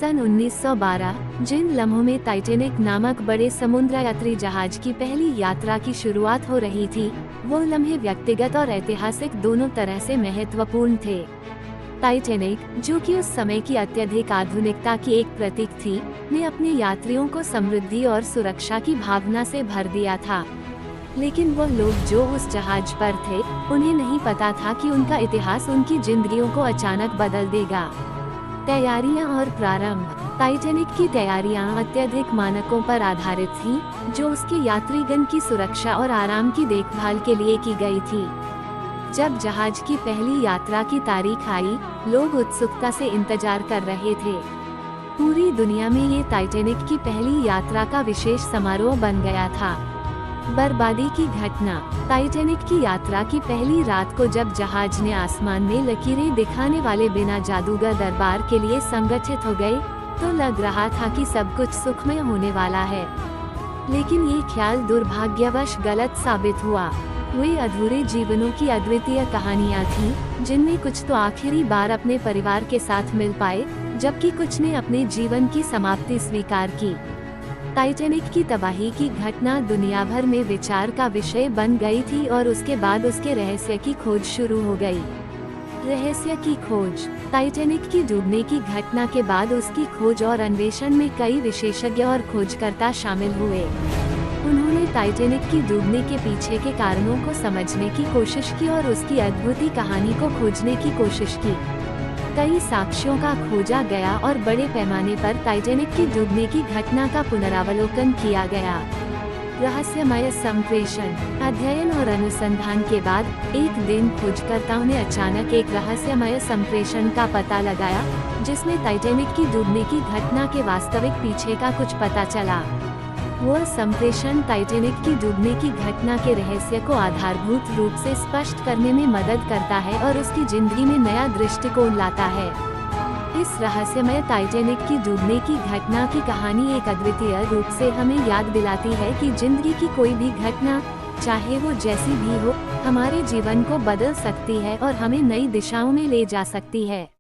सन 1912, जिन लम्हों में टाइटैनिक नामक बड़े समुद्र यात्री जहाज की पहली यात्रा की शुरुआत हो रही थी, वो लम्हे व्यक्तिगत और ऐतिहासिक दोनों तरह से महत्वपूर्ण थे। टाइटैनिक, जो कि उस समय की अत्यधिक आधुनिकता की एक प्रतीक थी, ने अपने यात्रियों को समृद्धि और सुरक्षा की भावना से भर दिया था। लेकिन वो लोग जो उस जहाज पर थे, उन्हें नहीं पता था कि उनका इतिहास उनकी जिंदगियों को अचानक बदल देगा। तैयारियां और प्रारंभ। टाइटैनिक की तैयारियां अत्यधिक मानकों पर आधारित थीं, जो उसके यात्रीगण की सुरक्षा और आराम की देखभाल के लिए की गई थी। जब जहाज की पहली यात्रा की तारीख आई, लोग उत्सुकता से इंतजार कर रहे थे। पूरी दुनिया में ये टाइटैनिक की पहली यात्रा का विशेष समारोह बन गया था। बर्बादी की घटना। टाइटैनिक की यात्रा की पहली रात को जब जहाज ने आसमान में लकीरें दिखाने वाले बिना जादूगर दरबार के लिए संगठित हो गए, तो लग रहा था कि सब कुछ सुखमय होने वाला है। लेकिन ये ख्याल दुर्भाग्यवश गलत साबित हुआ। वे अधूरे जीवनों की अद्वितीय कहानियाँ थीं, जिनमें कुछ तो आखिरी बार अपने परिवार के साथ मिल पाए, जबकि कुछ ने अपने जीवन की समाप्ति स्वीकार की। टाइटैनिक की तबाही की घटना दुनिया भर में विचार का विषय बन गई थी और उसके बाद उसके रहस्य की खोज शुरू हो गई। रहस्य की खोज। टाइटैनिक की डूबने की घटना के बाद उसकी खोज और अन्वेषण में कई विशेषज्ञ और खोजकर्ता शामिल हुए। उन्होंने टाइटैनिक की डूबने के पीछे के कारणों को समझने की कोशिश की और उसकी अद्भुत कहानी को खोजने की कोशिश की। कई साक्ष्यों का खोजा गया और बड़े पैमाने पर टाइटैनिक की डूबने की घटना का पुनरावलोकन किया गया। रहस्यमय संप्रेषण। अध्ययन और अनुसंधान के बाद एक दिन खोजकर्ताओं ने अचानक एक रहस्यमय संप्रेषण का पता लगाया, जिसमें टाइटैनिक की डूबने की घटना के वास्तविक पीछे का कुछ पता चला। वह संप्रेषण टाइटैनिक की डूबने की घटना के रहस्य को आधारभूत रूप से स्पष्ट करने में मदद करता है और उसकी जिंदगी में नया दृष्टिकोण लाता है। इस रहस्यमय टाइटैनिक की डूबने की घटना की कहानी एक अद्वितीय रूप से हमें याद दिलाती है कि जिंदगी की कोई भी घटना, चाहे वो जैसी भी हो, हमारे जीवन को बदल सकती है और हमें नई दिशाओं में ले जा सकती है।